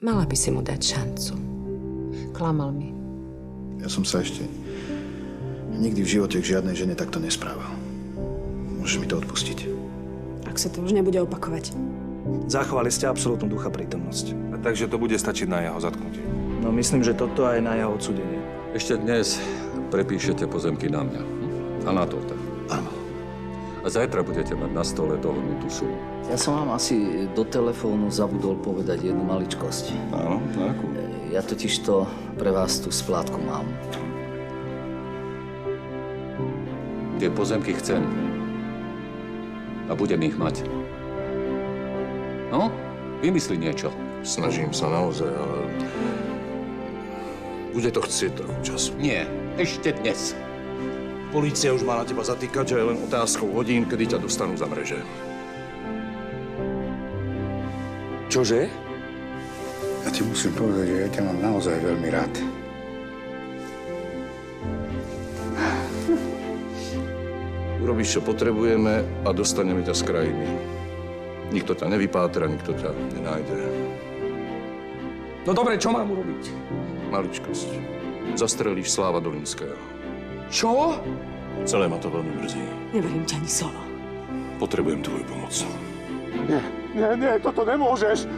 Mala by si mu dať šancu. Klamal mi. Ja som sa ešte nikdy v živote k žiadnej žene takto nesprával. Môžeš mi to odpustiť. Ak sa to už nebude opakovať. Zachovali ste absolútnu ducha prítomnosť. A takže to bude stačiť na jeho zatknutie. No myslím, že toto aj na jeho odsúdenie. Ešte dnes prepíšete pozemky na mňa. A na to tak. Áno. A zajtra budete mať na stole dohodnutú sumu. Ja som vám asi do telefónu zabudol povedať jednu maličkosť. Áno, na akú? Ja totiž to pre vás tú splátku mám. Tie pozemky chcem. A budem ich mať. No, vymysli niečo. Snažím sa naozaj, ale... Bude to chcieť trochu času. Nie, ešte dnes. Polícia už má na teba zatýkať, že je len otázkou hodín, kedy ťa dostanú za mreže. Čože? Ja ti musím povedať, že ja ťa mám naozaj veľmi rád. Urobíš, čo potrebujeme a dostaneme ťa z krajiny. Nikto ťa nevypátra, nikto ťa nenájde. No dobre, čo mám urobiť? Maličkosť. Zastrelíš Sláva Dolinského. Čo? Celé ma to veľmi mrzí. Neverím ti ani slovo. Potrebujem tvoju pomoc. Nie, toto nemôžeš.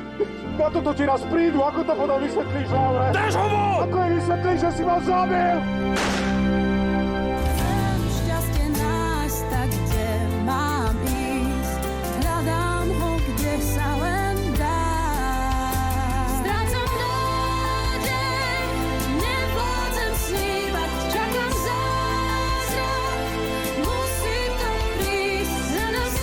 Na toto ti raz prídu. Ako to potom vysvetlíš, Laure? Drž ho von! Ako jej vysvetlíš, že si ma zabil? Šťastie nájsť tak, kde mám ísť. Hľadám ho, kde sa len dá. Strácam nádej, nevládzem snívať. Čakám zázrak, musí to prísť. Za nás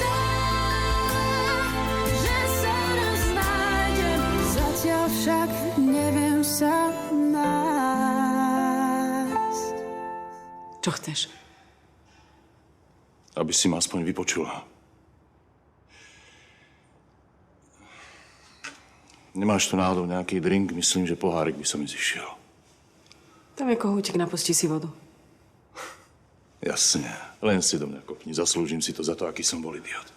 že sa raz nájdem. Zatiaľ však neviem sa nájsť. Čo chceš? Aby si ma aspoň vypočula. Nemáš tu náhodou nejaký drink? Myslím, že pohárik by sa mi zišiel. Tam je kohútik, napustí si vodu. Jasne. Len si do mňa kopni. Zaslúžim si to za to, aký som bol idiot.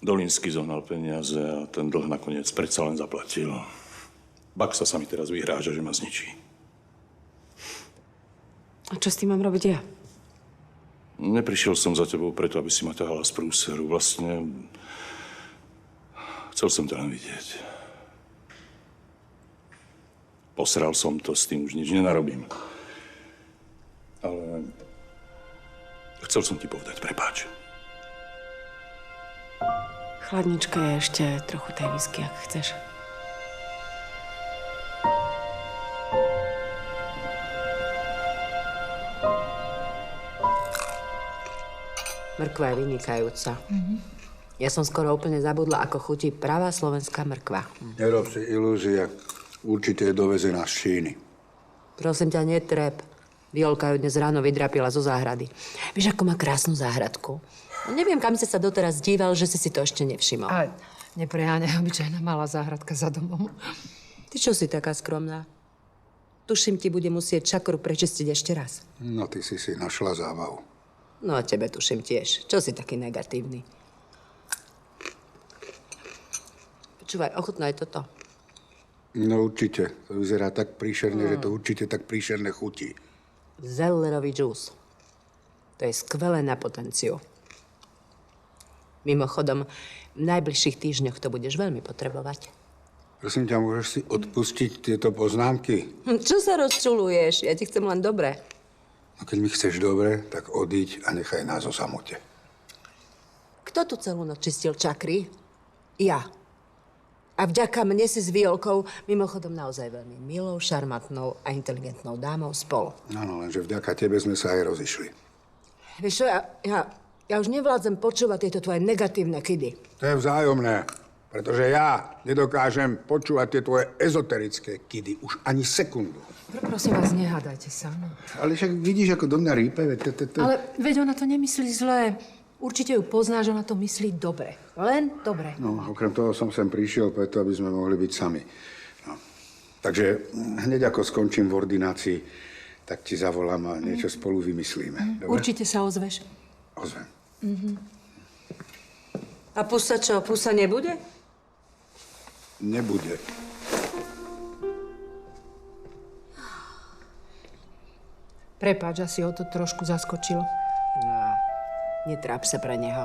Dolinský zohnal peniaze a ten dlh nakoniec predsa len zaplatil. Baxa sa mi teraz vyhráža, že ma zničí. A čo s tým mám robiť ja? Neprišiel som za tebou preto, aby si ma ťahala z prúseru. Vlastne... Chcel som ťa len vidieť. Posral som to, s tým už nič nenarobím. Ale... Chcel som ti povedať prepáč. Chladnička je ešte trochu tej whisky, ak chceš. Mrkva je vynikajúca. Ja som skoro úplne zabudla, ako chutí pravá slovenská mrkva. Nerob si ilúzie. Určite je dovezená z Číny. Prosím ťa, netrep. Violka ju dnes ráno vydrapila zo záhrady. Vieš, ako má krásnu záhradku? No, neviem, kam si sa doteraz díval, že si to ešte nevšimol. Ale nepreháňaj, obyčajná malá záhradka za domom. Ty čo si taká skromná? Tuším, ti bude musieť čakru prečistiť ešte raz. No, ty si našla zábavu. No a tebe tuším tiež. Čo si taký negatívny? Počúvaj, ochutnaj toto. No určite. To vyzerá tak príšerne, že to určite tak príšerne chutí. Zellerový džús. To je skvelé na potenciu. Mimochodom, v najbližších týždňoch to budeš veľmi potrebovať. Prosím ťa, môžeš si odpustiť tieto poznámky? Čo sa rozčuluješ? Ja ti chcem len dobre. No keď mi chceš dobre, tak odíď a nechaj nás o samote. Kto tu celú noc čistil čakry? Ja. A vďaka mne si s Violkou, mimochodom naozaj veľmi milou, šarmantnou a inteligentnou dámou spolu. Áno, lenže vďaka tebe sme sa aj rozišli. Vieš čo, ja už nevládzem počúvať tieto tvoje negatívne kidy. To je vzájomné, pretože ja nedokážem počúvať tie tvoje ezoterické kidy už ani sekundu. Prosím vás, nehádajte sa. No. Ale však vidíš, ako do mňa rýpe. Ale veď ona to nemyslí zle. Určite ju pozná, že ona to myslí dobre. Len dobre. No, okrem toho som sem prišiel preto, aby sme mohli byť sami. No. Takže hneď ako skončím v ordinácii, tak ti zavolám a niečo spolu vymyslíme. Dobre? Určite sa ozveš. Ozvem. A pusa čo? Pusa nebude? nebude. Prepáč, asi ho to trošku zaskočilo. No, netráp sa pre neho.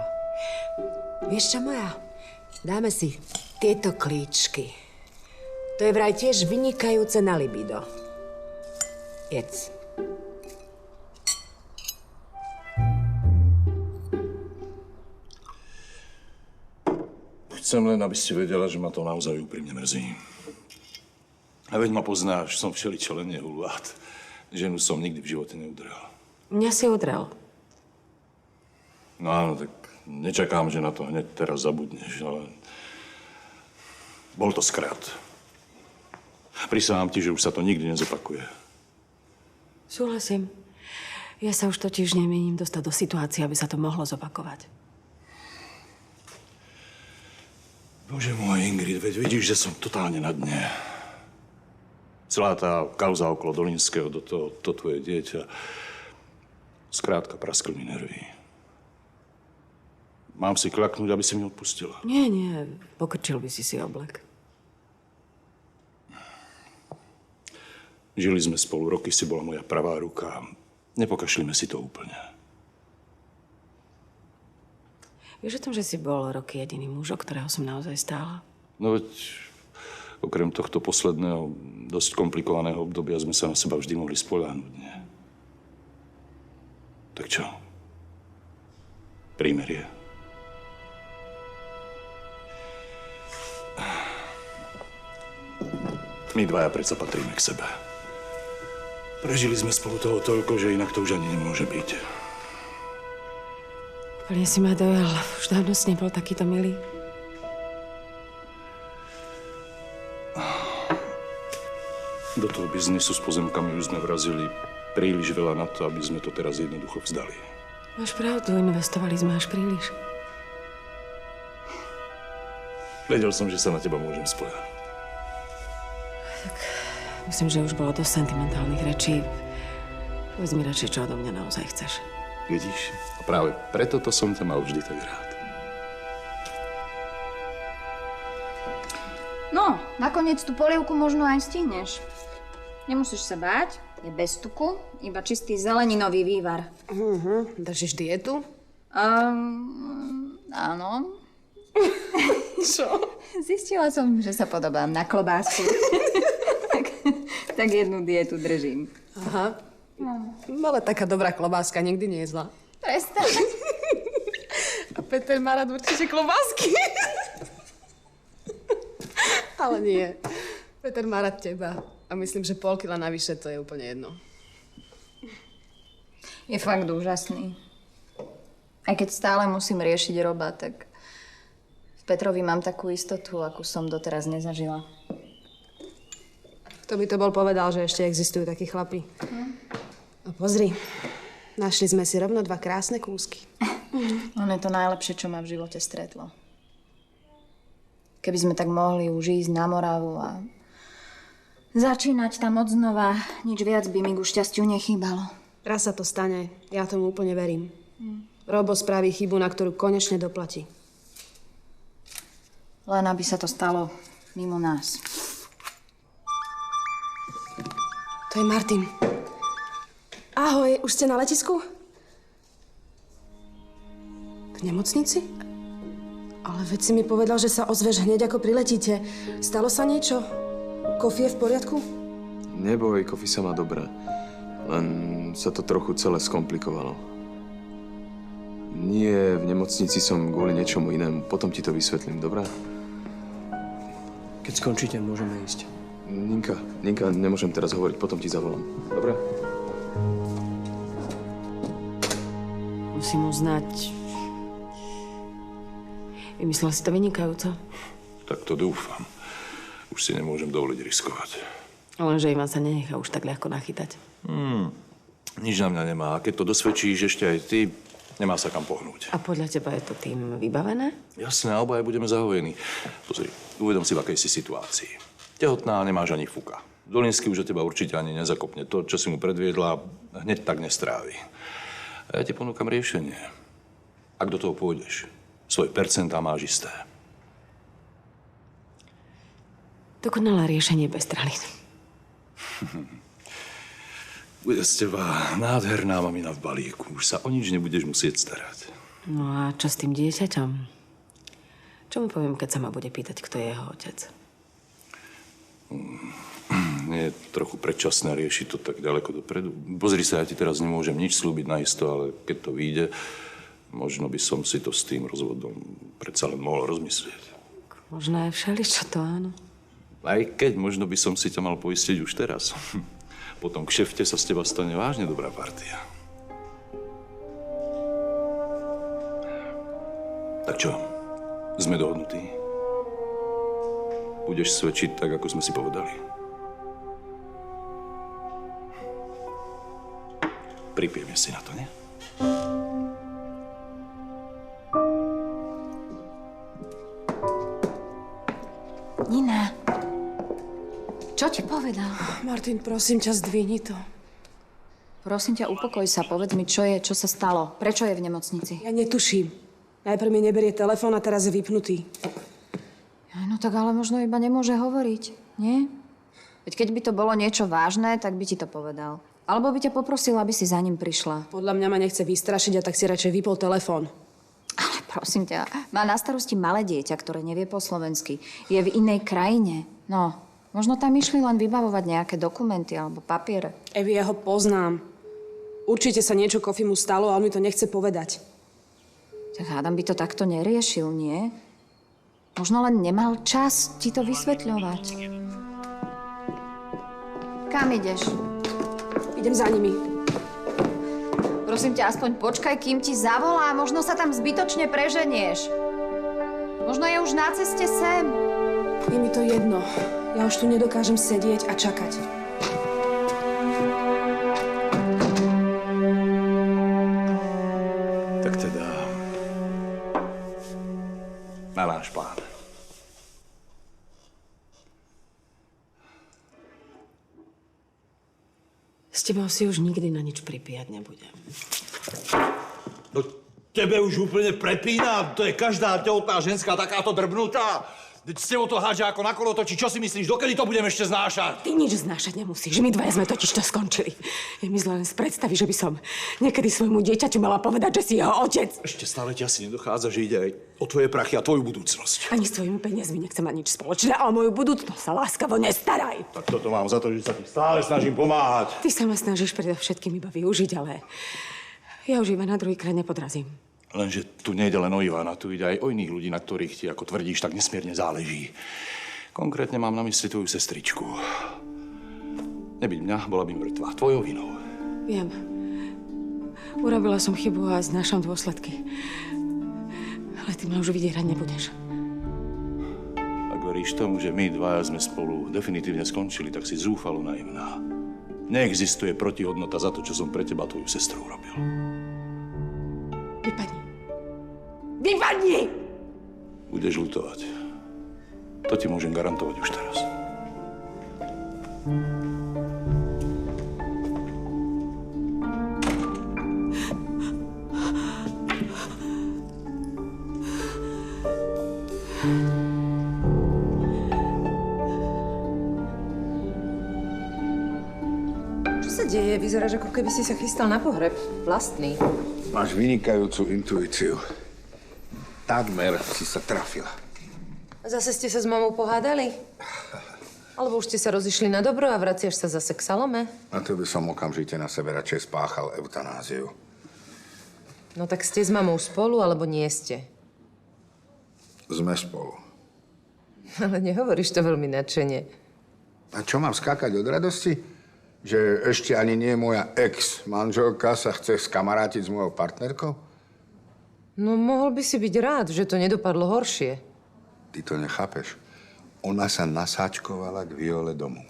Vieš čo, moja? Dáme si tieto klíčky. To je vraj tiež vynikajúce na libido. Jedz. Chcem len, aby ste vedela, že ma to naozaj úprimne mrzí. A veď ma poznáš, som všeličo len nehulvát. Ženu som nikdy v živote neudrel. Mňa si udrel. No áno, tak nečakám, že na to hneď teraz zabudneš, ale... Bol to skrat. Prisahám ti, že už sa to nikdy nezopakuje. Súhlasím. Ja sa už totiž nemienim dostať do situácie, aby sa to mohlo zopakovať. Bože môj, Ingrid, veď vidíš, že som totálne na dne. Celá tá kauza okolo Dolinského, to tvoje dieťa. Skrátka, praskli mi nervy. Mám si klaknúť, aby si mi odpustila. Nie, pokrčil by si oblek. Žili sme spolu roky, si bola moja pravá ruka. Nepokašlíme si to úplne. Vieš o tom, že si bol roky jediný muž, o ktorého som naozaj stála? No veď, okrem tohto posledného, dosť komplikovaného obdobia sme sa na seba vždy mohli spoľahnúť, nie? Tak čo? Prímerie. My dvaja predsa patríme k sebe. Prežili sme spolu toho toľko, že inak to už ani nemôže byť. Úplne si ma dojal. Už dávno si nebol takýto milý. Do toho biznisu s pozemkami už sme vrazili príliš veľa na to, aby sme to teraz jednoducho vzdali. Máš pravdu, investovali sme až príliš. Vedel som, že sa na teba môžem spoľahnúť. Myslím, že už bolo dosť sentimentálnych rečí. Povedz mi radšej, čo odo mňa naozaj chceš. Vidíš? A práve preto to som ťa mal vždy tak rád. No, nakoniec tú polievku možno aj stihneš. Nemusíš sa báť, je bez tuku, iba čistý zeleninový vývar. Držíš dietu? Áno. Čo? Zistila som, že sa podobám na klobásku. tak jednu dietu držím. Aha. Ale taká dobrá klobáska nikdy nie je zlá. Prestaň. A Peter má rád určite klobásky. Ale nie. Peter má rád teba. A myslím, že pol kila navyše to je úplne jedno. Je fakt úžasný. Aj keď stále musím riešiť Roba, tak v Petrovi mám takú istotu, akú som doteraz nezažila. Kto by to bol povedal, že ešte existujú takí chlapi? No pozri, našli sme si rovno 2 krásne kúsky. On je to najlepšie, čo ma v živote stretlo. Keby sme tak mohli už ísť na Moravu a začínať tam odznova, nič viac by mi ku šťastiu nechýbalo. Raz sa to stane, ja tomu úplne verím. Robo spraví chybu, na ktorú konečne doplatí. Len aby sa to stalo mimo nás. To je Martin. Ahoj, už ste na letisku? K nemocnici? Ale veď si mi povedal, že sa ozveš hneď, ako priletíte. Stalo sa niečo? Kofi je v poriadku? Neboj, Kofi sa má dobre. Len sa to trochu celé skomplikovalo. Nie, v nemocnici som kvôli niečomu inému. Potom ti to vysvetlím, dobré? Keď skončíte, môžeme ísť. Ninka, nemôžem teraz hovoriť, potom ti zavolám. Dobre? Musím uznať... Vymyslel si to vynikajúco. Tak to dúfam. Už si nemôžem dovoliť riskovať. Lenže Ivan sa nenechá už tak ľahko nachytať. Nič na mňa nemá. A keď to dosvedčíš ešte aj ty, nemá sa kam pohnúť. A podľa teba je to tým vybavené? Jasné, a obaja budeme zahojení. Pozri, uvedom si, v akej si situácii. Tehotná, nemáš ani fuka. Dolinský už o teba určite ani nezakopne. To, čo si mu predviedla, hneď tak nestrávi. A ja ti ponúkam riešenie. Ak do toho pôjdeš, svoje percentá máš isté. Dokonalé riešenie bez strely. Bude z teba nádherná mamina v balíku. Už sa o nič nebudeš musieť starať. No a čo s tým dieťaťom? Čo mu poviem, keď sa ma bude pýtať, kto je jeho otec? Nie je trochu predčasné riešiť to tak ďaleko dopredu. Pozri sa, ja ti teraz nemôžem nič slúbiť naisto, ale keď to vyjde, možno by som si to s tým rozvodom predsa len mohol rozmyslieť. Možno aj všeličo to, áno. Aj keď, možno by som si ťa mal poistiť už teraz. Po tom kšefte sa z teba stane vážne dobrá partia. Tak čo? Sme dohodnutí? Budeš svedčiť tak, ako sme si povedali? Pripijeme si na to, nie? Nina, čo ti povedal? Martin, prosím ťa, zdvihni to. Prosím ťa, upokoj sa, povedz mi, čo je, čo sa stalo. Prečo je v nemocnici? Ja netuším. Najprv mi neberie telefón a teraz je vypnutý. No tak ale možno iba nemôže hovoriť, nie? Veď keď by to bolo niečo vážne, tak by ti to povedal. Alebo by ťa poprosil, aby si za ním prišla. Podľa mňa ma nechce vystrašiť a tak si radšej vypol telefón. Ale prosím ťa, má na starosti malé dieťa, ktoré nevie po slovensky. Je v inej krajine. No, možno tam išli len vybavovať nejaké dokumenty alebo papiere. Evi, ja ho poznám. Určite sa niečo Kofimu stalo a on mi to nechce povedať. Tak hádam by to takto neriešil, nie? Možno len nemal čas ti to vysvetľovať. Kam ideš? Idem za nimi. Prosím ťa, aspoň počkaj, kým ti zavolá. Možno sa tam zbytočne preženieš. Možno je už na ceste sem. Je mi to jedno. Ja už tu nedokážem sedieť a čakať. Tak teda... Na náš plán. S tebou si už nikdy na nič pripíjať nebudem. No tebe už úplne prepína. To je každá tehotná ženská takáto drbnutá. Teď s tebou to hádže ako na kolotoči. Čo si myslíš, dokedy to budem ešte znášať? Ty nič znášať nemusíš. My dvaja sme totiž to skončili. Je mi zle len z predstavy, že by som niekedy svojmu dieťaťu mala povedať, že si jeho otec. Ešte stále ti asi nedochádza, že ide aj o tvoje prachy a tvoju budúcnosť. Ani s tvojimi peniazmi nechcem mať nič spoločné, ale o moju budúcnosť sa láskavo nestaraj. Tak toto mám za to, že sa ti stále snažím pomáhať. Ty sa ma snažíš predovšetkým iba využiť, ale ja už iba na druhýkrát nepodrazím. Lenže tu nejde len o Ivana, tu ide aj o iných ľudí, na ktorých ti, ako tvrdíš, tak nesmierne záleží. Konkrétne mám na mysli tvoju sestričku. Nebyť mňa, bola by mŕtva. Tvojou vinou. Viem. Urobila som chybu a znášam dôsledky. Ale ty ma už vydierať nebudeš. Ak veríš tomu, že my dvaja sme spolu definitívne skončili, tak si zúfalo naivná. Neexistuje protihodnota za to, čo som pre teba tvoju sestru urobil. Vypadni. Vypadni! Budeš ľutovať. To ti môžem garantovať už teraz. Čo sa deje? Vyzeráš, ako keby si sa chystal na pohreb. Vlastný. Máš vynikajúcu intuíciu. Takmer si sa trafila. Zase ste sa s mamou pohádali? Alebo už ste sa rozišli na dobro a vraciaš sa zase k Salome? Na to by som okamžite na sebe radšej spáchal eutanáziu. No tak ste s mamou spolu, alebo nie ste? Sme spolu. Ale nehovoríš to veľmi nadšene. A čo mám skákať od radosti? Že ešte ani nie moja ex-manželka sa chce skamarátiť s mojou partnerkou? No mohol by si byť rád, že to nedopadlo horšie. Ty to nechápeš. Ona sa nasáčkovala k Viole domov.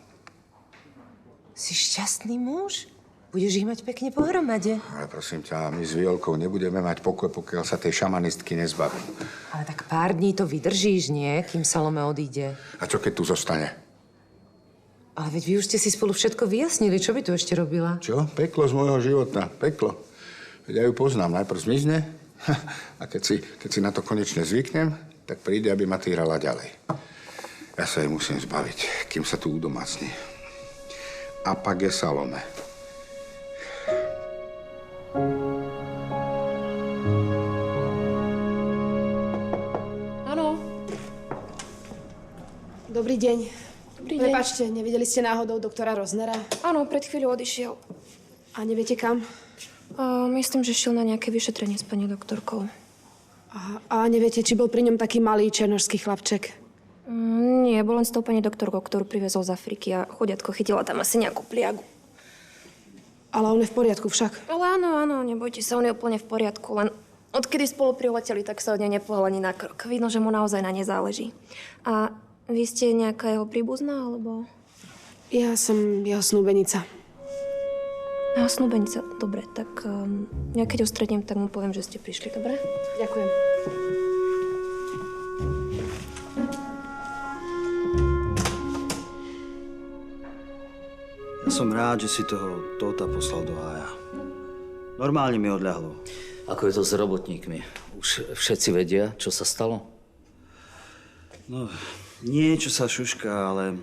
Si šťastný muž? Budeš ich mať pekne pohromade. Ale prosím ťa, my s Violkou nebudeme mať pokoj, pokiaľ sa tej šamanistky nezbaví. Ale tak pár dní to vydržíš, nie? Kým Salome odíde. A čo keď tu zostane? Ale veď vy už ste si spolu všetko vyjasnili. Čo by tu ešte robila? Čo? Peklo z môjho života. Peklo. Veď ja ju poznám. Najprv zmizne a keď si na to konečne zvyknem, tak príde, aby ma týrala ďalej. Ja sa jej musím zbaviť, kým sa tu udomácni. A pak je Salome. Áno. Dobrý deň. Dobrý deň. Prepáčte, nevideli ste náhodou doktora Roznera? Áno, pred chvíľou odišiel. A neviete kam? Myslím, že šiel na nejaké vyšetrenie s pani doktorkou. A neviete, či bol pri ňom taký malý černošský chlapček? Nie, bol len s tou pani doktorkou, ktorú privezol z Afriky a chodiatko chytila tam asi nejakú pliagu. Ale on je v poriadku však. Ale áno, nebojte sa, on je úplne v poriadku, len odkedy spolu prileteli, tak sa od nej nepohol ani na krok. Vidno, že mu naozaj na ne záleží. A vy ste nejaká jeho príbuzná, alebo... Ja som jeho snúbenica. Jeho snúbenica, dobre, tak ja keď ho stretnem, tak mu poviem, že ste prišli, dobre? Ďakujem. Ja som rád, že si toho Tóta poslal do hája. Normálne mi odľahlo. Ako je to s robotníkmi? Už všetci vedia, čo sa stalo? No, niečo sa šuška, ale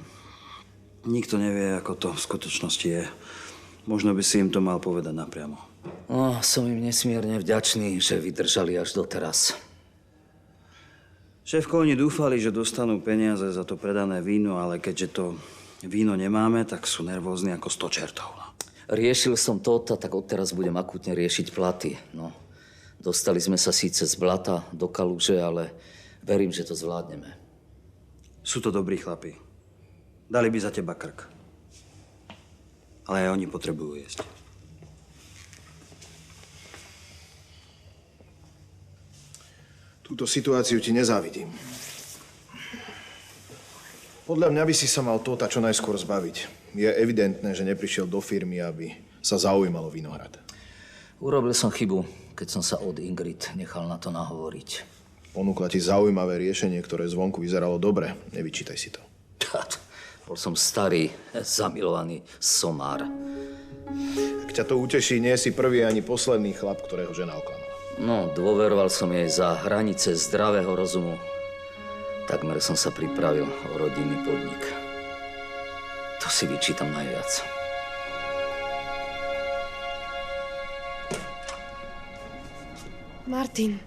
nikto nevie, ako to v skutočnosti je. Možno by si im to mal povedať napriamo. No, som im nesmierne vďačný, že vydržali až doteraz. Šéfko, oni dúfali, že dostanú peniaze za to predané víno, ale keďže to víno nemáme, tak sú nervózni ako 100 čertov. Riešil som Tóta, tak odteraz budem akútne riešiť platy. No, dostali sme sa síce z blata do kaluže, ale verím, že to zvládneme. Sú to dobrí chlapi. Dali by za teba krk. Ale aj oni potrebujú jesť. Túto situáciu ti nezávidím. Podľa mňa by si sa mal Tóta čo najskôr zbaviť. Je evidentné, že neprišiel do firmy, aby sa zaujímalo Vinohrad. Urobil som chybu, keď som sa od Ingrid nechal na to nahovoriť. Ponúkla ti zaujímavé riešenie, ktoré zvonku vyzeralo dobre. Nevyčítaj si to. Bol som starý, zamilovaný somár. Ak ťa to uteší, nie si prvý ani posledný chlap, ktorého žena oklamala. No, dôveroval som jej za hranice zdravého rozumu. Takmer som sa pripravil o rodinný podnik. To si vyčítam najviac. Martin.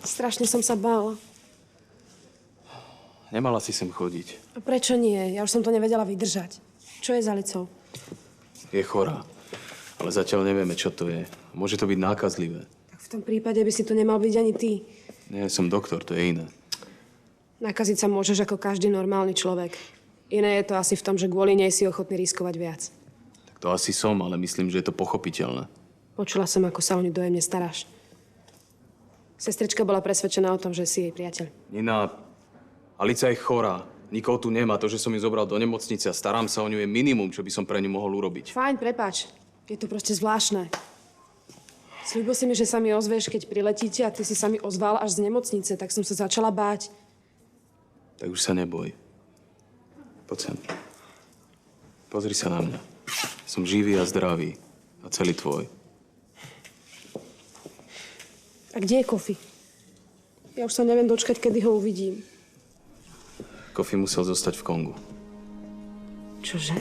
Strašne som sa bála. Nemala si sem chodiť. A prečo nie? Ja už som to nevedela vydržať. Čo je za Alicou? Je chorá. Ale zatiaľ nevieme, čo to je. Môže to byť nákazlivé. Tak v tom prípade by si tu nemal byť ani ty. Nie, som doktor, to je iné. Nakaziť sa môžeš ako každý normálny človek. Iné je to asi v tom, že kvôli nej si ochotný riskovať viac. Tak to asi som, ale myslím, že je to pochopiteľné. Počula som, ako sa o ňu dojemne staráš. Sestrička bola presvedčená o tom, že si jej priateľ. Nina, Alica je chorá. Nikoho tu nemá. To, že som ju zobral do nemocnice a starám sa o ňu, je minimum, čo by som pre ňu mohol urobiť. Fajn, prepáč. Je to proste zvláštne. Sľúbil si mi, že sa mi ozveš, keď priletíte a ty si sa mi ozval až z nemocnice, tak som sa začala báť. Tak už sa neboj. Poď sem. Pozri sa na mňa. Som živý a zdravý. A celý tvoj. A kde je Kofi? Ja už sa neviem dočkať, kedy ho uvidím. Kofi musel zostať v Kongu. Čože?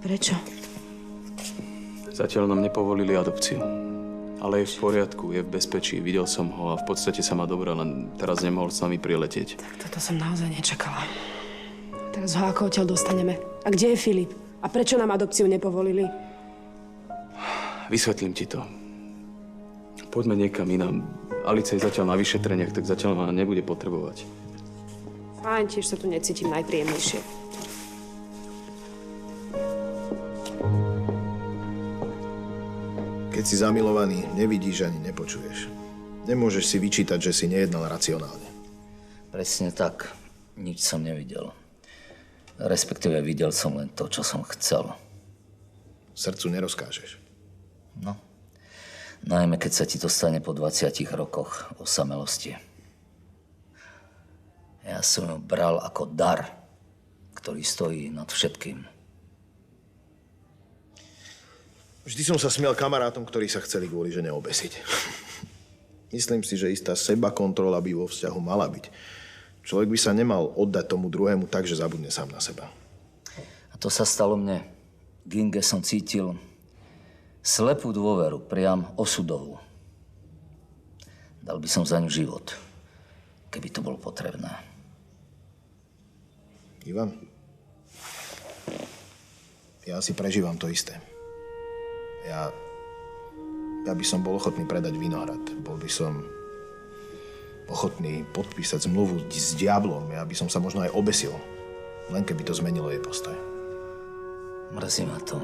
Prečo? Zatiaľ nám nepovolili adopciu. Ale je v poriadku, je v bezpečí. Videl som ho a v podstate sa má dobre, len teraz nemohol s nami priletieť. Tak toto som naozaj nečakala. Teraz ho ako odtiaľ dostaneme? A kde je Filip? A prečo nám adopciu nepovolili? Vysvetlím ti to. Poďme niekam inám. Alice je zatiaľ na vyšetreniach, tak zatiaľ ma nebude potrebovať. Fajn, tiež sa tu necítim najpríjemnejšie. Keď si zamilovaný, nevidíš ani nepočuješ. Nemôžeš si vyčítať, že si nejednal racionálne. Presne tak. Nič som nevidel. Respektíve videl som len to, čo som chcel. Srdcu nerozkážeš. No. Najmä, keď sa ti to stane po 20 rokoch osamelosti. Ja som ju bral ako dar, ktorý stojí nad všetkým. Vždy som sa smiel kamarátom, ktorí sa chceli kvôli žene obesiť. Myslím si, že istá sebakontrola by vo vzťahu mala byť. Človek by sa nemal oddať tomu druhému tak, že zabudne sám na seba. A to sa stalo mne. V Inge som cítil slepú dôveru, priam osudovú. Dal by som za ňu život, keby to bolo potrebné. Ivan, ja si prežívam to isté. Ja by som bol ochotný predať Vinohrad. Bol by som ochotný podpísať zmluvu s diablom. Ja by som sa možno aj obesil. Len keby to zmenilo jej postoj. Mrzí ma to.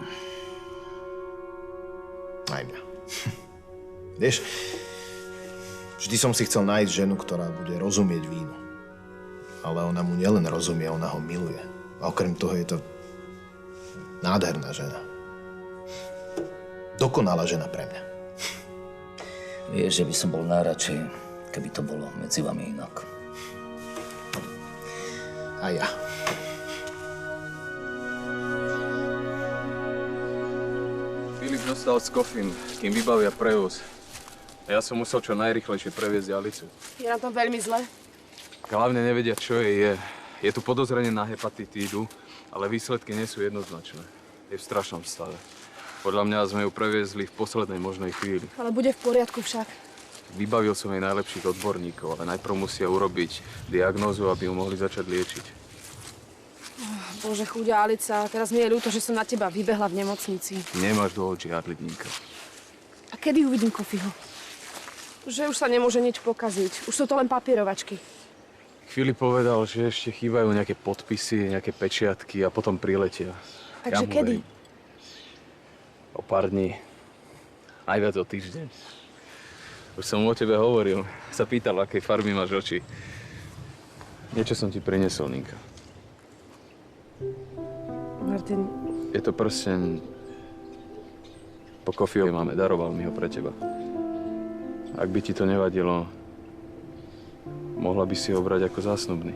Aj mňa. Vieš, vždy som si chcel nájsť ženu, ktorá bude rozumieť vínu. Ale ona mu nielen rozumie, ona ho miluje. A okrem toho je to nádherná žena. Dokonalá žena pre mňa. Vieš, že by som bol najradšej, keby to bolo medzi vami inak. A ja. Filip dostal s kofím, kým vybavia prevoz. A ja som musel čo najrýchlejšie previesť Alicu. Je na tom veľmi zle. Hlavne nevedia, čo jej je. Je tu podozrenie na hepatitídu, ale výsledky nie sú jednoznačné. Je v strašnom stave. Podľa mňa sme ju previezli v poslednej možnej chvíli. Ale bude v poriadku však. Vybavil som jej najlepších odborníkov, ale najprv musia urobiť diagnózu, aby ju mohli začať liečiť. Bože, chudia Alica, teraz mi je ľúto, že som na teba vybehla v nemocnici. Nemáš dôvod žiadlivníka. A kedy uvidím Kofiho? Že už sa nemôže nič pokaziť. Už sú to len papierovačky. Filip povedal, že ešte chýbajú nejaké podpisy, nejaké pečiatky a potom priletia. Takže kedy? O pár dní. Najviac o týždeň. Už som o tebe hovoril. Sa pýtal, akej farby máš oči. Niečo som ti prinesol, Ninka. Martin. Je to prsteň. Po Kofiovi máme, daroval mi ho pre teba. Ak by ti to nevadilo, mohla by si ho brať ako zásnubný.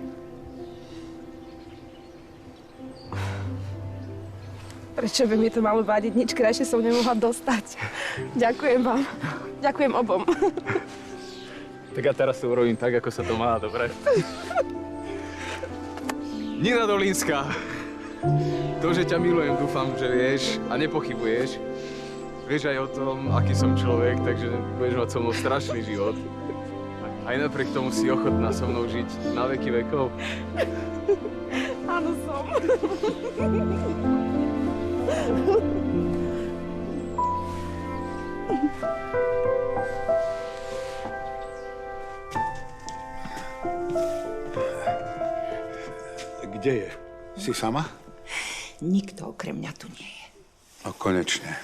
Prečo by mi to malo vadiť? Nič krajšie som nemohla dostať. Ďakujem vám. Ďakujem obom. Tak a teraz to urobím tak, ako sa to má, dobre? Nina Dolínska, to, že ťa milujem, dúfam, že vieš a nepochybuješ. Vieš aj o tom, aký som človek, takže budeš mať so mnou strašný život. Aj napriek tomu si ochotná so mnou žiť na veky vekov. Áno, som. Kde je? Si sama? Nikto okrem mňa tu nie je. No konečne.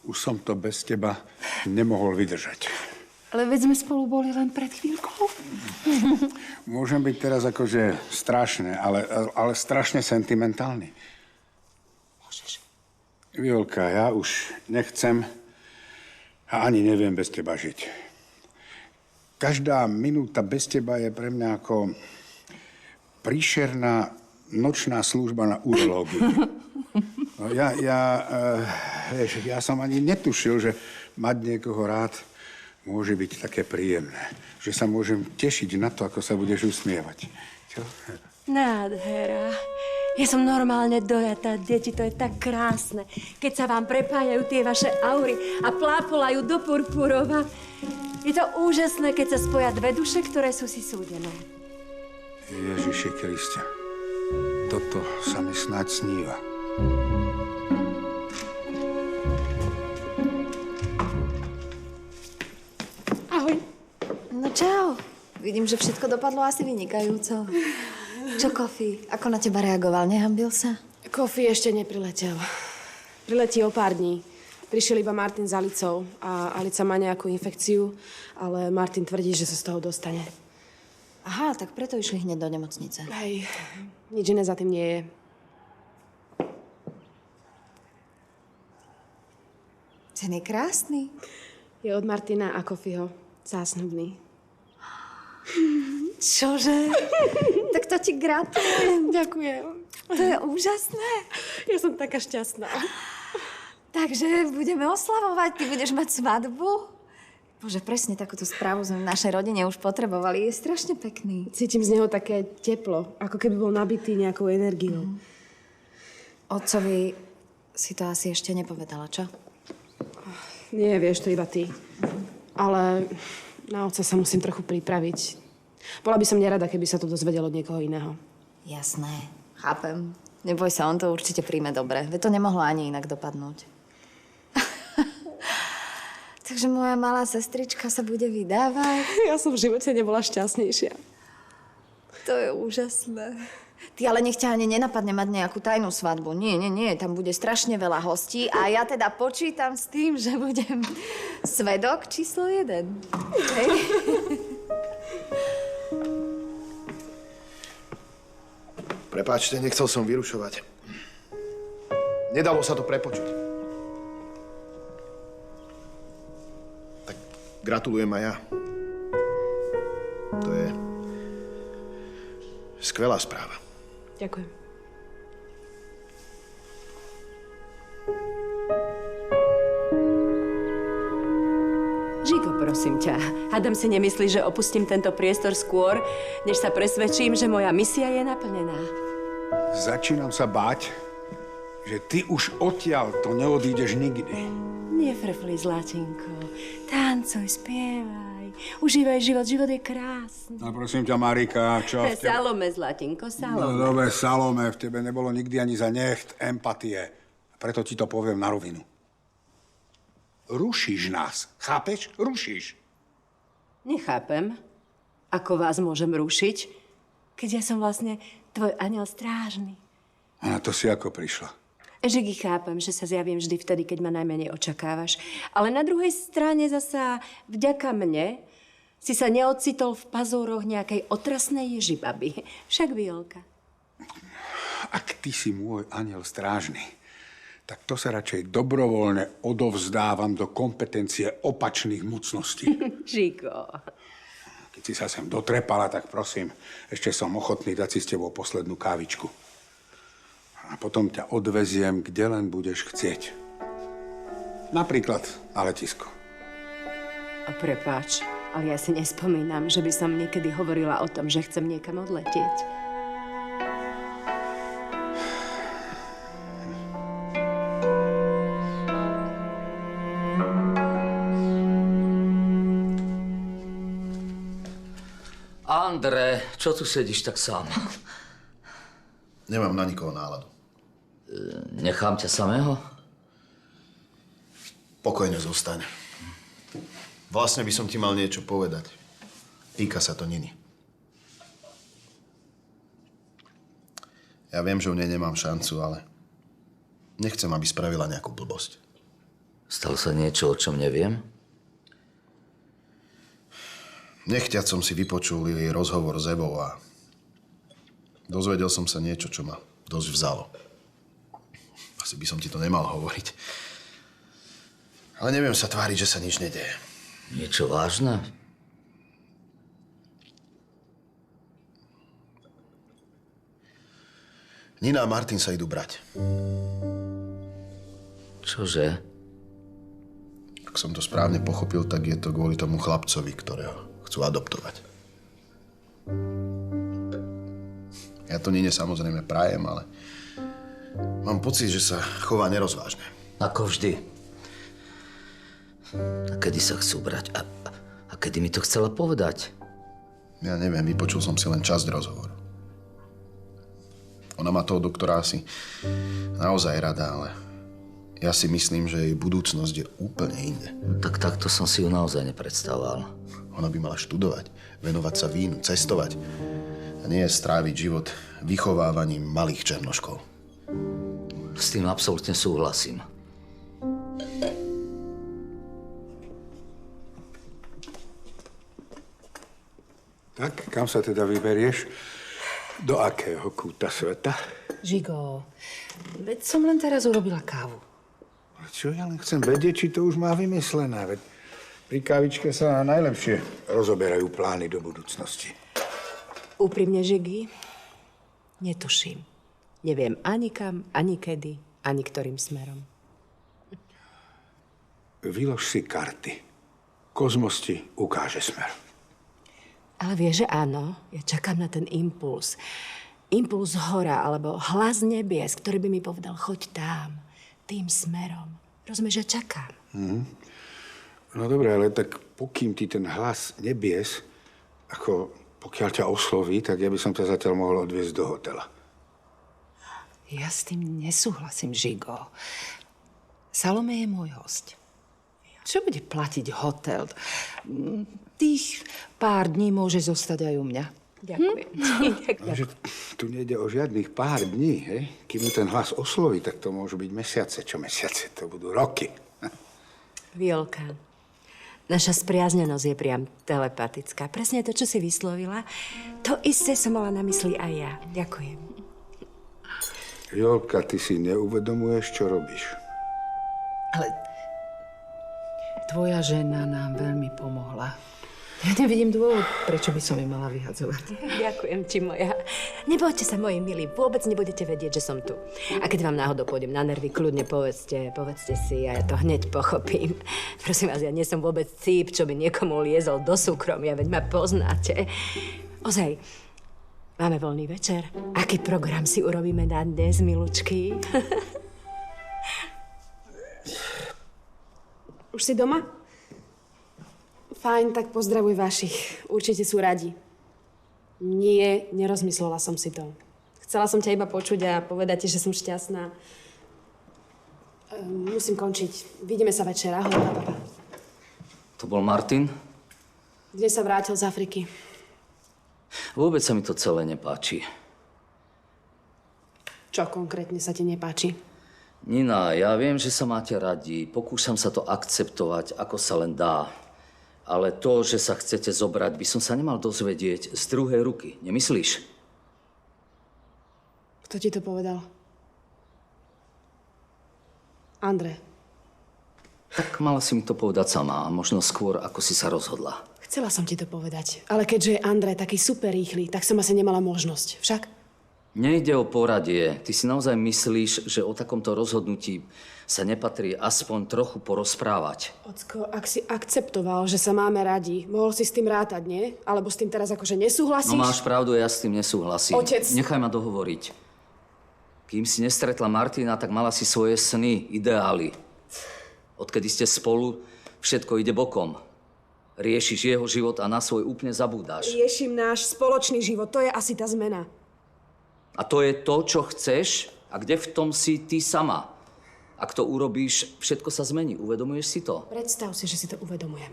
Už som to bez teba nemohol vydržať. Ale veď sme spolu boli len pred chvíľkou. Môžem byť teraz akože strašné, ale strašne sentimentálny. Môžeš. Violka, ja už nechcem a ani neviem bez teba žiť. Každá minúta bez teba je pre mňa ako príšerná nočná služba na urológiu. No, ja som ani netušil, že mať niekoho rád môže byť také príjemné. Že sa môžem tešiť na to, ako sa budeš usmievať. Čo? Nádhera. Ja som normálne dojatá, deti, to je tak krásne. Keď sa vám prepájajú tie vaše aury a plápolajú do purpurova. Je to úžasné, keď sa spoja dve duše, ktoré sú si súdené. Ježiši Kriste, toto sa mi snáď sníva. Ahoj. No čau. Vidím, že všetko dopadlo asi vynikajúco. Čo, Kofi? Ako na teba reagoval? Nehambil sa? Kofi ešte nepriletel. Priletí o pár dní. Prišiel iba Martin s Alicou a Alica má nejakú infekciu, ale Martin tvrdí, že sa z toho dostane. Aha, tak preto išli hneď do nemocnice. Hej, nič iné za tým nie je. Ten je krásny. Je od Martina a Kofiho. Zásnubný. Čože? Tak to ti gratulujem. Ďakujem. To je úžasné. Ja som taká šťastná. Takže budeme oslavovať, ty budeš mať svadbu. Bože, presne takúto správu sme v našej rodine už potrebovali. Je strašne pekný. Cítim z neho také teplo, ako keby bol nabitý nejakou energiou. Otcovi si to asi ešte nepovedala, čo? Nie, vieš to iba ty. Ale na otca sa musím trochu pripraviť. Bola by som nerada, keby sa to dozvedelo od niekoho iného. Jasné, chápem. Neboj sa, on to určite príjme dobre. Veď to nemohlo ani inak dopadnúť. Takže moja malá sestrička sa bude vydávať. Ja som v živote nebola šťastnejšia. To je úžasné. Ty ale nech ťa ani nenapadne mať nejakú tajnú svadbu. Nie, tam bude strašne veľa hostí a ja teda počítam s tým, že budem svedok číslo 1. Hej? Prepáčte, nechcel som vyrušovať. Nedalo sa to prepočuť. Tak gratulujem aj ja. To je skvelá správa. Ďakujem. Žigo, prosím ťa, hádam si nemyslíš, že opustím tento priestor skôr, než sa presvedčím, že moja misia je naplnená. Začínam sa báť, že ty už odtiaľ to neodídeš nikdy. Nefrfli, zlatinko. Tancuj, spievaj. Užívaj život, život je krásny. No prosím ťa, Marika, čo v tebe... Salome, zlatinko, No Salome. dobre, Salome, v tebe nebolo nikdy ani za necht empatie. Preto ti to poviem na rovinu. Rušíš nás, chápeš? Rušíš. Nechápem, ako vás môžem rušiť, keď ja som vlastne tvoj anjel strážny. A na to si ako prišla? Žigy, chápem, že sa zjavím vždy vtedy, keď ma najmenej očakávaš. Ale na druhej strane zasa vďaka mne si sa neocitol v pazúroch nejakej otrasnej ježibaby. Však Violka. Ak ty si môj anjel strážny, tak to sa radšej dobrovoľne odovzdávam do kompetencie opačných mocností. Žigo. Keď si sa sem dotrepala, tak prosím, ešte som ochotný dať si s tebou poslednú kávičku. A potom ťa odveziem, kde len budeš chcieť. Napríklad na letisko. A prepáč, ale ja si nespomínam, že by som niekedy hovorila o tom, že chcem niekam odletieť. Andre, čo tu sedíš tak sám? Nemám na nikoho náladu. Nechám ťa samého? Pokojne zostaň. Vlastne by som ti mal niečo povedať. Týka sa to Niny. Ja viem, že u nej nemám šancu, ale nechcem, aby spravila nejakú blbosť. Stalo sa niečo, o čom neviem? Nechťac som si vypočul jej rozhovor s Evou a dozvedel som sa niečo, čo ma dosť vzalo. Asi by som ti to nemal hovoriť. Ale neviem sa tváriť, že sa nič nedeje. Niečo vážne? Nina a Martin sa idú brať. Čože? Ak som to správne pochopil, tak je to kvôli tomu chlapcovi, ktorého chcú adoptovať. Ja to Nine samozrejme prajem, ale mám pocit, že sa chová nerozvážne. Ako vždy. A kedy sa chcú brať? A kedy mi to chcela povedať? Ja neviem, vypočul som si len časť rozhovoru. Ona má toho doktora asi naozaj rada, ale ja si myslím, že jej budúcnosť je úplne inde. Tak takto som si ju naozaj nepredstavoval. Ona by mala študovať, venovať sa vínu, cestovať. A nie stráviť život vychovávaním malých černoškov. S tým absolútne súhlasím. Tak, kam sa teda vyberieš? Do akého kúta sveta? Žigo, veď som len teraz urobila kávu. Čo ja len chcem vedieť, či to už má vymyslené. Veď pri kávičke sa najlepšie rozoberajú plány do budúcnosti. Úprimne, Žigy, netuším. Neviem ani kam, ani kedy, ani ktorým smerom. vylož si karty. Kozmos ti ukáže smer. Ale vieš, že áno, ja čakám na ten impuls. Impuls hora, alebo hlas nebies, ktorý by mi povedal, choď tam, tým smerom. Rozumieš, že čakám. No dobre, ale tak pokým ti ten hlas nebies, ako pokiaľ ťa osloví, tak ja by som ťa zatiaľ mohol odviezť do hotela. Ja s tým nesúhlasím, Žigo. Salome je môj host. Čo bude platiť hotel? Tých pár dní môže zostať aj u mňa. Ďakujem. Že tu nejde o žiadnych pár dní, hej? Kým ten hlas osloví, tak to môžu byť mesiace. Čo mesiace? To budú roky. Violka, naša spriaznenosť je priam telepatická. Presne to, čo si vyslovila, to isté som mala na mysli aj ja. Ďakujem. Violka, ty si neuvedomuješ, čo robíš. Ale tvoja žena nám veľmi pomohla. Ja nevidím dôvod, prečo by som ju mala vyhadzovať. Ďakujem ti, moja. Nebojte sa, moji milí, vôbec nebudete vedieť, že som tu. A keď vám náhodou pôjdem na nervy, kľudne povedzte si a ja to hneď pochopím. Prosím vás, ja nie som vôbec cíp, čo by niekomu liezol do súkromia, veď ma poznáte. Ozaj, máme voľný večer. Aký program si urobíme na dnes, milučky? Už si doma? Fajn, tak pozdravuj vašich. Určite sú radi. Nie, nerozmyslela som si to. Chcela som ťa iba počuť a povedať ti, že som šťastná. Musím končiť. Vidíme sa večer. Ahoj, papa. To bol Martin? Dnes sa vrátil z Afriky. Vôbec sa mi to celé nepáči. Čo konkrétne sa ti nepáči? Nina, ja viem, že sa máte radi. Pokúšam sa to akceptovať, ako sa len dá. Ale to, že sa chcete zobrať, by som sa nemal dozvedieť z druhej ruky. Nemyslíš? Kto ti to povedal? Andre. Tak mala si mi to povedať sama. A možno skôr, ako si sa rozhodla. Chcela som ti to povedať. Ale keďže je Andre taký super rýchly, tak som asi nemala možnosť. Však? Nejde o poradie. Ty si naozaj myslíš, že o takomto rozhodnutí sa nepatrí aspoň trochu porozprávať? Ocko, ak si akceptoval, že sa máme radi, mohol si s tým rátať, nie? Alebo s tým teraz akože nesúhlasíš? No máš pravdu, ja s tým nesúhlasím. Otec. Nechaj ma dohovoriť. Kým si nestretla Martina, tak mala si svoje sny, ideály. Odkedy ste spolu, všetko ide bokom. Riešiš jeho život a na svoj úplne zabúdaš. Riešim náš spoločný život, to je asi tá zmena. A to je to, čo chceš? A kde v tom si ty sama? Ak to urobíš, všetko sa zmení. Uvedomuješ si to? Predstav si, že si to uvedomujem.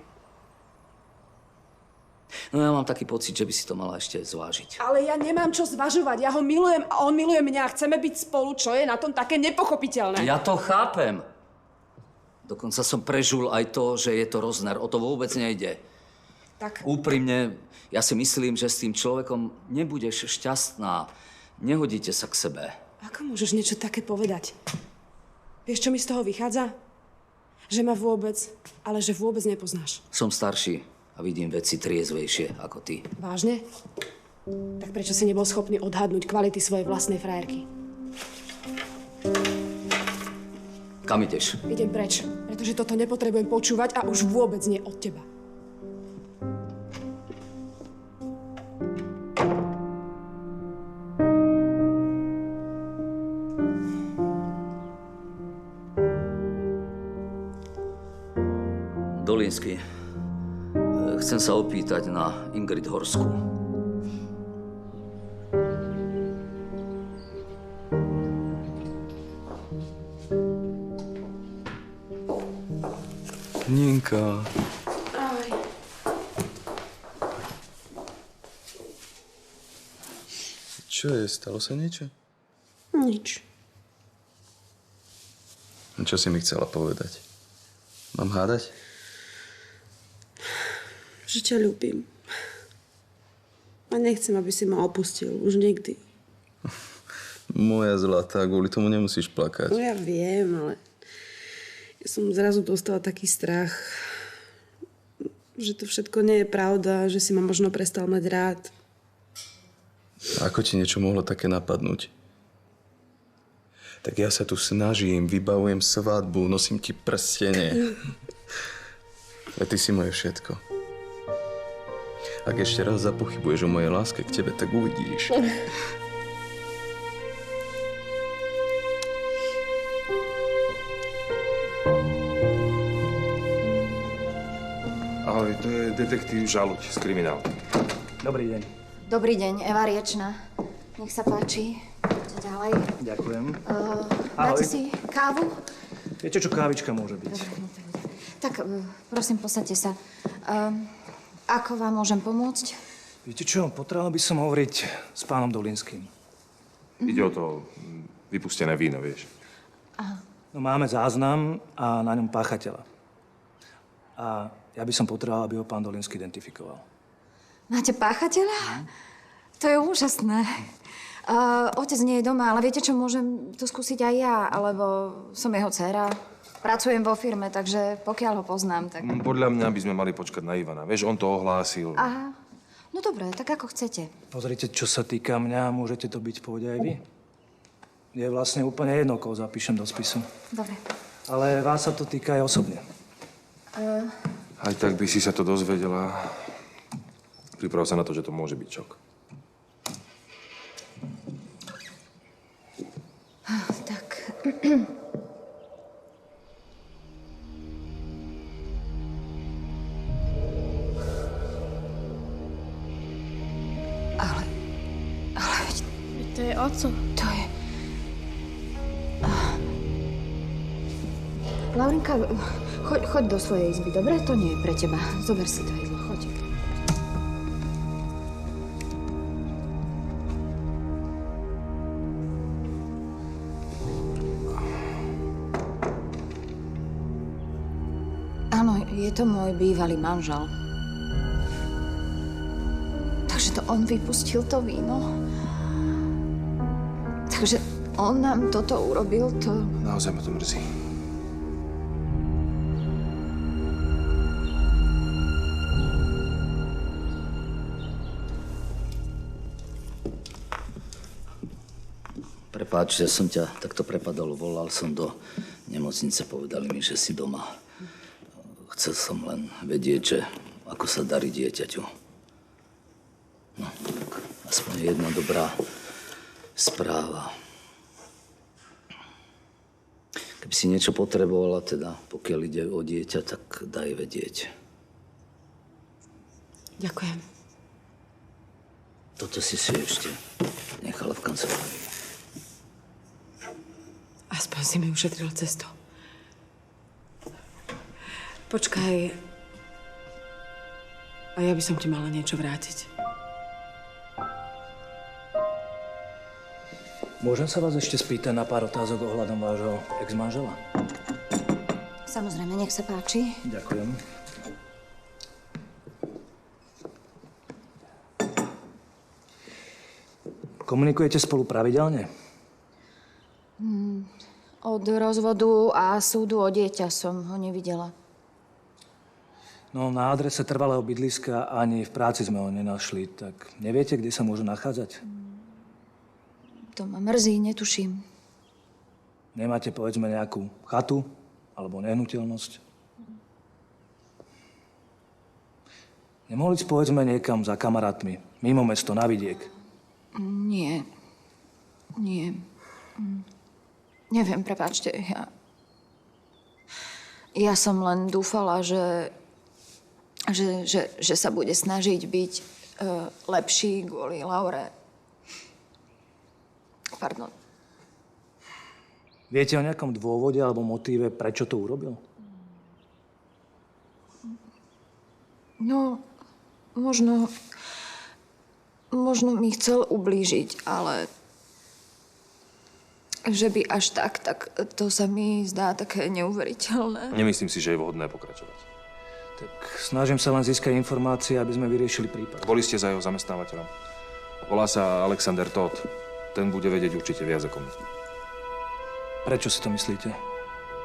No ja mám taký pocit, že by si to mala ešte zvážiť. Ale ja nemám čo zvažovať. Ja ho milujem a on miluje mňa. Chceme byť spolu, čo je na tom také nepochopiteľné. Ja to chápem. Dokonca som prežul aj to, že je to rozner. O to vôbec nejde. Tak. Úprimne, ja si myslím, že s tým človekom nebudeš šťastná. Nehodíte sa k sebe. Ako môžeš niečo také povedať? Vieš, čo mi z toho vychádza? Že ma vôbec, ale že vôbec nepoznáš. Som starší a vidím veci triezvejšie ako ty. Vážne? Tak prečo si nebol schopný odhadnúť kvality svojej vlastnej frajerky? Kam ideš? Idem preč, pretože toto nepotrebujem počúvať a už vôbec nie od teba. Dolínsky, chcem sa opýtať na Ingrid Horskú. Ninka. Ahoj. Čo je? Stalo sa niečo? Nič. Čo si mi chcela povedať? Mám hádať? Že ťa ľúbim. A nechcem, aby si ma opustil. Už nikdy. Moja zlatá, kvôli tomu nemusíš plakať. No ja viem, ale ja som zrazu dostala taký strach, že to všetko nie je pravda, že si ma možno prestal mať rád. Ako ti niečo mohlo také napadnúť? Tak ja sa tu snažím, vybavujem svadbu, nosím ti prstenie. A ty si moje všetko. Ak ešte raz zapochybuješ o mojej láske k tebe, tak uvidíš. Ahoj, to je detektív Žaluť z kriminálky. Dobrý deň. Dobrý deň, Eva Riečna. Nech sa páči. Poďte ďalej. Ďakujem. Dáte si kávu? Viete, čo kávička môže byť? Tak, prosím, posaďte sa. Ako vám môžem pomôcť? Viete čo, potreboval by som hovoriť s pánom Dolinským. Ide o to vypustené víno, vieš. Aha. No máme záznam a na ňom páchateľa. A ja by som potreboval, aby ho pán Dolinský identifikoval. Máte páchateľa? To je úžasné. Otec nie je doma, ale viete čo, môžem to skúsiť aj ja, alebo som jeho dcéra. Pracujem vo firme, takže pokiaľ ho poznám, tak... Podľa mňa by sme mali počkať na Ivana. Vieš, on to ohlásil. Aha. No dobre, tak ako chcete. Pozrite, čo sa týka mňa, môžete to byť v pohode aj vy. Je vlastne úplne jedno, koho zapíšem do spisu. Dobre. Ale vás sa to týka aj osobne. Aj tak by si sa to dozvedela. Priprav sa na to, že to môže byť šok. Tak. Ale veď... To je oco. To je... Laurinka, choď do svojej izby, dobre? To nie je pre teba. Zober si to jedlo, choď. Áno, je to môj bývalý manžel. Takže to on vypustil to víno. Takže on nám toto urobil, to... Naozaj ma to mrzí. Prepáč, že som ťa takto prepadol. Volal som do nemocnice, povedali mi, že si doma. Chcel som len vedieť, že ako sa darí dieťaťu. No, tak aspoň jedna dobrá správa. Keby si niečo potrebovala, teda pokiaľ ide o dieťa, tak daj vedieť. Ďakujem. Toto si ešte nechala v kancelárii. Aspoň si mi ušetril cestu. Počkaj. A ja by som ti mala niečo vrátiť. Môžem sa vás ešte spýtať na pár otázok ohľadom vášho ex-manžela? Samozrejme, nech sa páči. Ďakujem. Komunikujete spolu pravidelne? Od rozvodu a súdu o dieťa som ho nevidela. No, na adrese trvalého bydliska ani v práci sme ho nenašli, tak neviete, kde sa môžu nachádzať? To ma mrzí, netuším. Nemáte, povedzme, nejakú chatu alebo nehnuteľnosť? Nemohli ísť, povedzme, niekam za kamarátmi, mimo mesto, na vidiek? Nie. Nie. Neviem, prepáčte. Ja som len dúfala, že sa bude snažiť byť lepší kvôli Laure. Pardon. Viete o nejakom dôvode alebo motíve, prečo to urobil? No, možno mi chcel ublížiť, ale že by až tak to sa mi zdá také neuveriteľné. Nemyslím si, že je vhodné pokračovať. Tak snažím sa len získať informácie, aby sme vyriešili prípad. Boli ste za jeho zamestnávateľom. Volá sa Alexander Todt. Ten bude vedieť určite viac ako my. Prečo si to myslíte?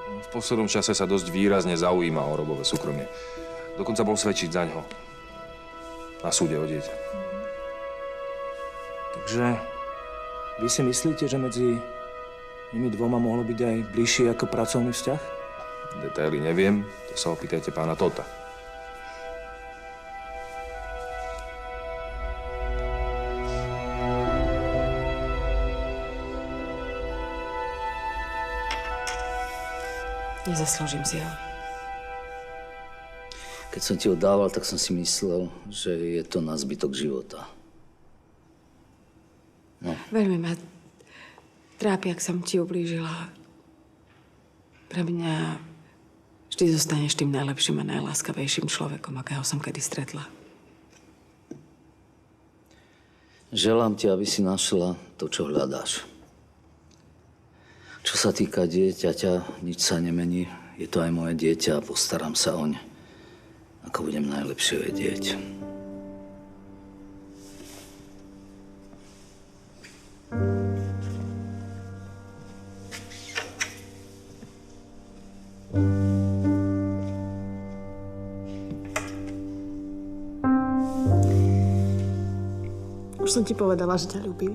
V poslednom čase sa dosť výrazne zaujíma o Robové súkromie. Dokonca bol svedčiť za ňo. Na súde o dieťa. Takže vy si myslíte, že medzi nimi dvoma mohlo byť aj bližšie ako pracovný vzťah? Detaily neviem, to sa opýtajte pána Tota. Nezaslúžim si ho. Keď som ti ho dával, tak som si myslel, že je to na zbytok života. No. Veľmi ma trápi, ak som ti ublížila. Pre mňa vždy zostaneš tým najlepším a najláskavejším človekom, akého som kedy stretla. Želám ti, aby si našla to, čo hľadáš. Čo sa týka dieťaťa, nič sa nemení. Je to aj moje dieťa a postaram sa oň, ako budem najlepšie vedieť. Už som ti povedala, že ťa ľúbim.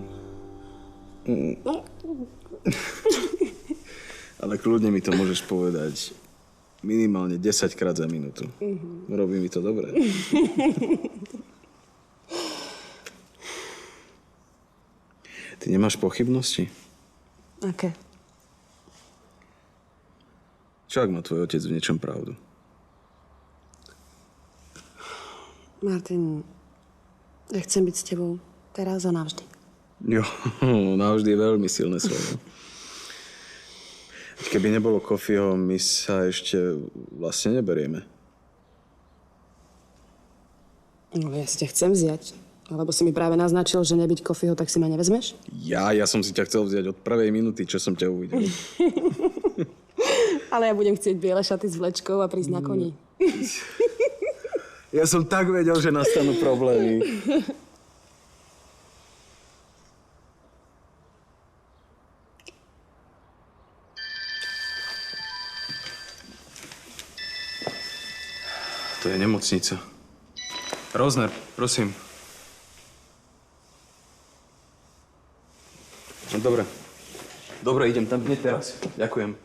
Ale kľudne mi to môžeš povedať minimálne 10 krát za minútu. Robí mi to dobre. Ty nemáš pochybnosti? Aké? Čo ak má tvoj otec v niečom pravdu? Martin, ja chcem byť s tebou teraz a navždy. Jo, navždy je veľmi silné slovo. Keby nebolo Kofiho, my sa ešte vlastne neberieme. No ja si ťa chcem vziať. Lebo si mi práve naznačil, že nebyť Kofiho, tak si ma nevezmeš? Ja som si ťa chcel vziať od prvej minúty, čo som ťa uvidel. Ale ja budem chcieť biele šaty s vlečkou a prísť na koni. Ja som tak vedel, že nastanú problémy. To je nemocnica. Rozner, prosím. No dobre. Dobre, idem tam hneď teraz. Ďakujem.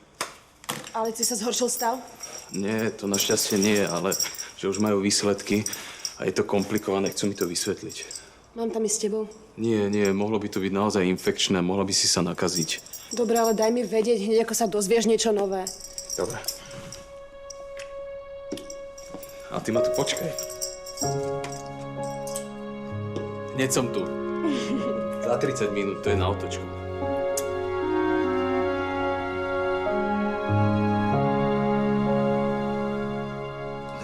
Ale si sa zhoršil stav? Nie, to našťastie nie, ale že už majú výsledky a je to komplikované. Chcú mi to vysvetliť. Mám tam ísť s tebou? Nie, mohlo by to byť naozaj infekčné. Mohla by si sa nakaziť. Dobre, ale daj mi vedieť hneď, ako sa dozvieš niečo nové. Dobre. A ty ma tu počkaj. Hneď som tu. Za 30 minút, to je na otočku.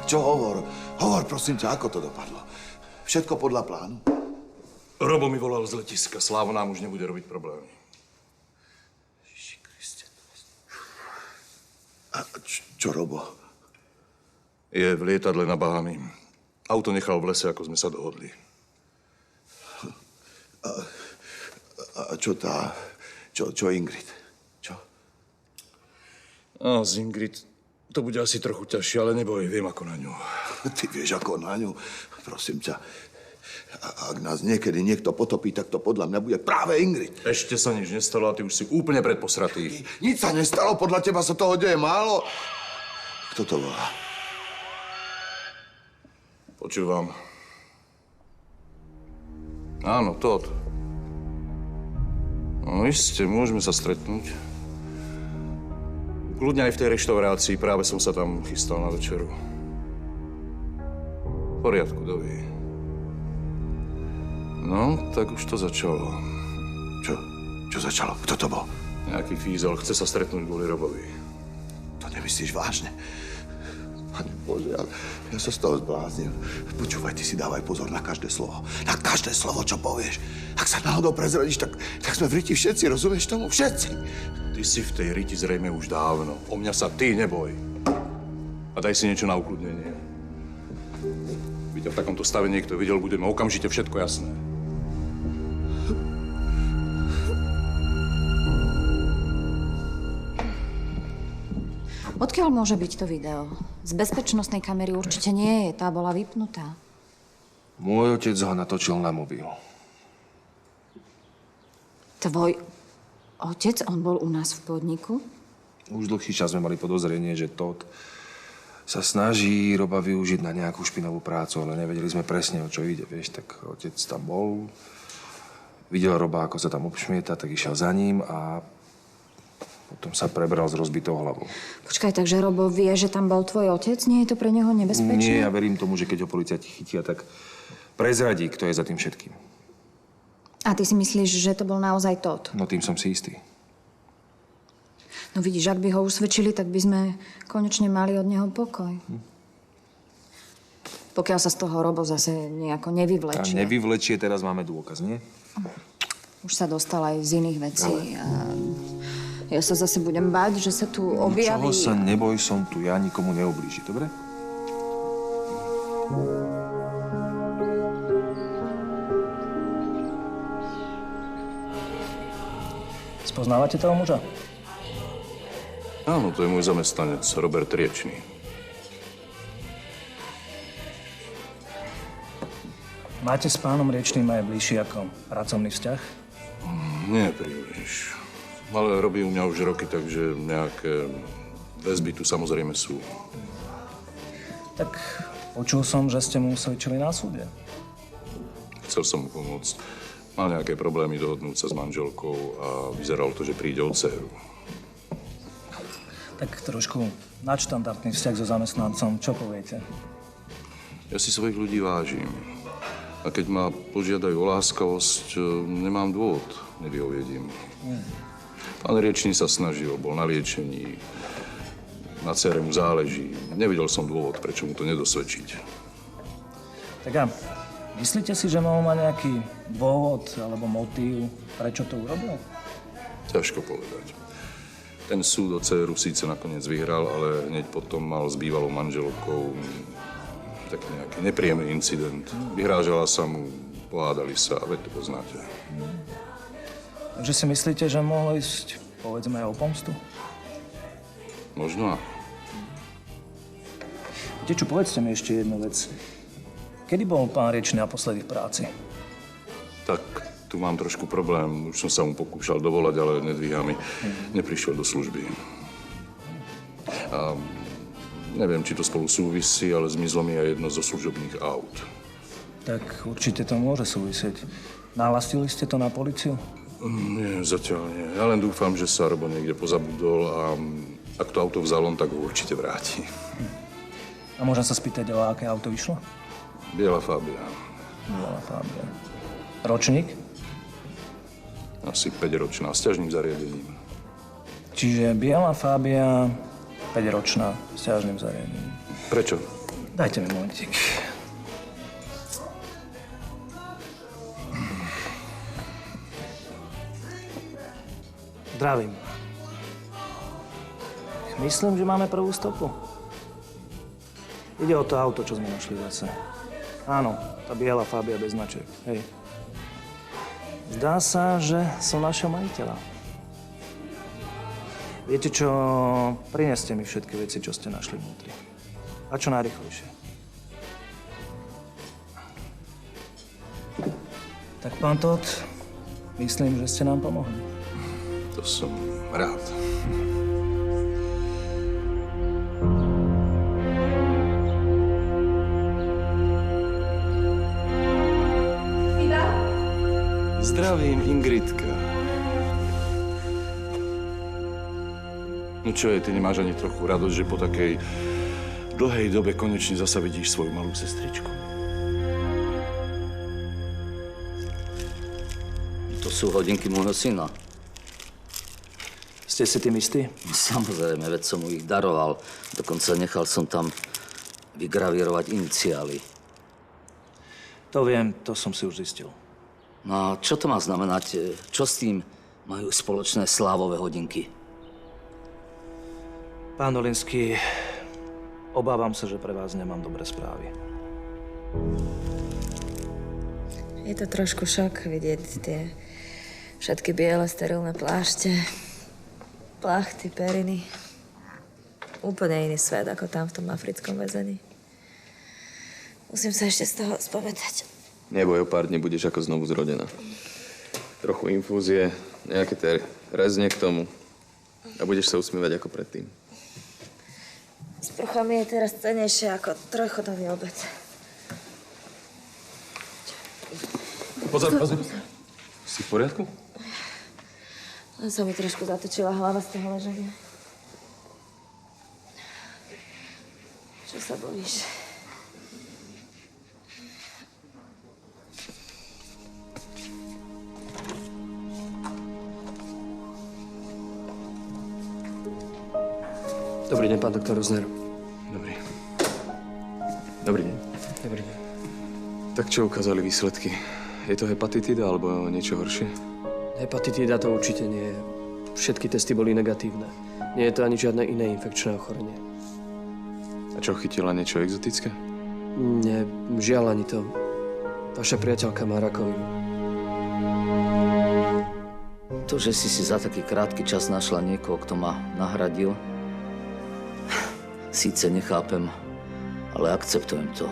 Čo hovor? Hovor, prosím ťa, ako to dopadlo? Všetko podľa plánu? Robo mi volal z letiska. Slávo nám už nebude robiť problémy. A čo Robo? Je v lietadle na Bahamy. Auto nechal v lese, ako sme sa dohodli. A čo tá... Čo Ingrid? Čo? A z Ingrid to bude asi trochu ťažšie, ale neboj, viem ako na ňu. Ty vieš ako na ňu? Prosím ťa. Ak nás niekedy niekto potopí, tak to podľa mňa bude práve Ingrid. Ešte sa nič nestalo a ty už si úplne predposratý. Nič sa nestalo, podľa teba sa toho deje málo. Kto to volá? Počúvam. Áno, Todd. No iste, môžeme sa stretnúť. Kľudne aj v tej reštaurácii, práve som sa tam chystal na večeru. V poriadku, dovi. No, tak už to začalo. Čo začalo? Kto to bol? Nejaký fízel, chce sa stretnúť kvôli Robovi. To nemyslíš vážne? Pane Bože, ja sa z toho zbláznil. Počúvaj, ty si dávaj pozor na každé slovo. Na každé slovo, čo povieš. Ak sa náhodou prezradíš, tak sme v riti všetci, rozumieš tomu? Všetci. Ty si v tej riti zrejme už dávno. O mňa sa ty neboj. A daj si niečo na ukludnenie. By ťa v takomto stave niekto videl, budeme okamžite všetko jasné. Odkiaľ môže byť to video? Z bezpečnostnej kamery určite nie je, tá bola vypnutá. Môj otec ho natočil na mobil. Tvoj otec, on bol u nás v podniku? Už dlhší čas sme mali podozrenie, že Todd sa snaží Roba využiť na nejakú špinavú prácu, ale nevedeli sme presne, o čo ide, vieš. Tak otec tam bol, videl Roba, ako sa tam obšmieta, tak išiel za ním a Potom sa prebral s rozbitou hlavou. Počkaj, takže Robo vie, že tam bol tvoj otec? Nie je to pre neho nebezpečné? Nie, ja verím tomu, že keď ho policajti chytia, tak prezradí, kto je za tým všetkým. A ty si myslíš, že to bol naozaj Todd? No tým som si istý. No vidíš, ak by ho usvedčili, tak by sme konečne mali od neho pokoj. Pokiaľ sa z toho Robo zase nejako A nevyvlečie. nevyvlečie, teraz máme dôkaz, nie? Už sa dostal aj z iných vecí. A ja sa zase budem báť, že sa tu objaví... Čoho sa neboj, som tu ja, nikomu neublíži, dobre? Spoznávate toho muža? Áno, to je môj zamestnanec, Robert Riečný. Máte s pánom Riečným aj bližší ako pracovný vzťah? Nie príliš. Ale robí u mňa už roky, takže nejaké väzby tu samozrejme sú. Tak počul som, že ste mu svedčili na súde. Chcel som mu pomôcť. Mal nejaké problémy dohodnúť sa s manželkou a vyzeralo to, že príde o dcéru. Tak trošku nadštandardný vzťah so zamestnancom. Čo poviete? Ja si svojich ľudí vážim. A keď ma požiadajú o láskavosť, nemám dôvod nevyhovieť im. Pán Riečný sa snažil, bol na liečení. Na dcére mu záleží. Nevidel som dôvod, prečo mu to nedosvedčiť. Tak a myslíte si, že mohol mať nejaký dôvod alebo motív, prečo to urobil? Ťažko povedať. Ten súd o dcéru síce nakoniec vyhral, ale hneď potom mal s bývalou manželkou taký nejaký nepríjemný incident. Vyhrážala sa mu, pohádali sa, veď to poznáte. Takže si myslíte, že mohlo ísť, povedzme, o pomstu? Možno. Viete čo, povedzte mi ešte jednu vec. Kedy bol pán Riečný naposledy v práci? Tak tu mám trošku problém. Už som sa mu pokúšal dovolať, ale nedvíha mi. Neprišiel do služby. A neviem, či to spolu súvisí, ale zmizlo mi aj jedno zo služobných aut. Tak určite to môže súvisieť. Nahlasili ste to na políciu? Nie, zatiaľ nie. Ja len dúfam, že sa Robo niekde pozabudol a ak to auto vzal, on tak ho určite vráti. A môžem sa spýtať, o aké auto išlo? Biela Fabia. Biela Fabia. Ročník? Asi 5-ročná, s ťažným zariadením. Čiže biela Fabia, 5-ročná, s ťažným zariadením. Prečo? Dajte mi momentík. Zdravím. Myslím, že máme prvú stopu. Ide o to auto, čo sme našli v lese. Áno, tá biela Fabia bez značiek. Hej. Zdá sa, že som našiel majiteľa. Viete čo, prineste mi všetky veci, čo ste našli vnútri. A čo najrýchlejšie. Tak pán Todd, myslím, že ste nám pomohli. To som rád. Zdravím, Ingridka. No čo je, ty nemáš ani trochu radosť, že po takej dlhej dobe konečne zasa vidíš svoju malú sestričku? To sú hodinky môjho syna. Ste si tým istí? Samozrejme, veď som mu ich daroval. Dokonca nechal som tam vygravírovať iniciály. To viem, to som si už zistil. No a čo to má znamenať? Čo s tým majú spoločné slávové hodinky? Pán Dolinský, obávam sa, že pre vás nemám dobré správy. Je to trošku šok vidieť tie všetky biele, sterilné plášte, plachty, periny. Úplne iný svet, ako tam v tom africkom väzení. Musím sa ešte z toho spamätať. Neboj, o pár dní budeš ako znovu zrodená. Trochu infúzie, nejaké tie rezne k tomu a budeš sa usmievať ako predtým. Sprcha mi je teraz cenejšia ako trojchodový obed. Pozor, pozor. Si v poriadku? Len sa mi trošku zatočila hlava z toho ležania. Čo sa bojíš? Dobrý deň, pán doktor Rozner. Dobrý. Dobrý deň. Dobrý deň. Tak čo ukázali výsledky? Je to hepatitída alebo niečo horšie? Hepatitída to určite nie je. Všetky testy boli negatívne. Nie je to ani žiadne iné infekčné ochorenie. A čo, chytila niečo exotické? Nie, žiaľ ani to. Vaša priateľka má rakovinu. To, že si za taký krátky čas našla niekoho, kto ma nahradil, síce nechápem, ale akceptujem to.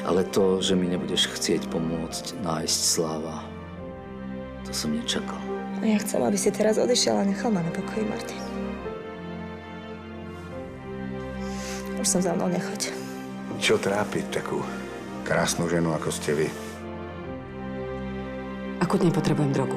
Ale to, že mi nebudeš chcieť pomôcť nájsť Sláva, to som nečakal. A ja chcem, aby si teraz odišiel a nechal ma na pokoji, Martin. Už som za mnou, nechoď. Čo trápi takú krásnu ženu, ako ste vy? Akutne potrebujem drogu.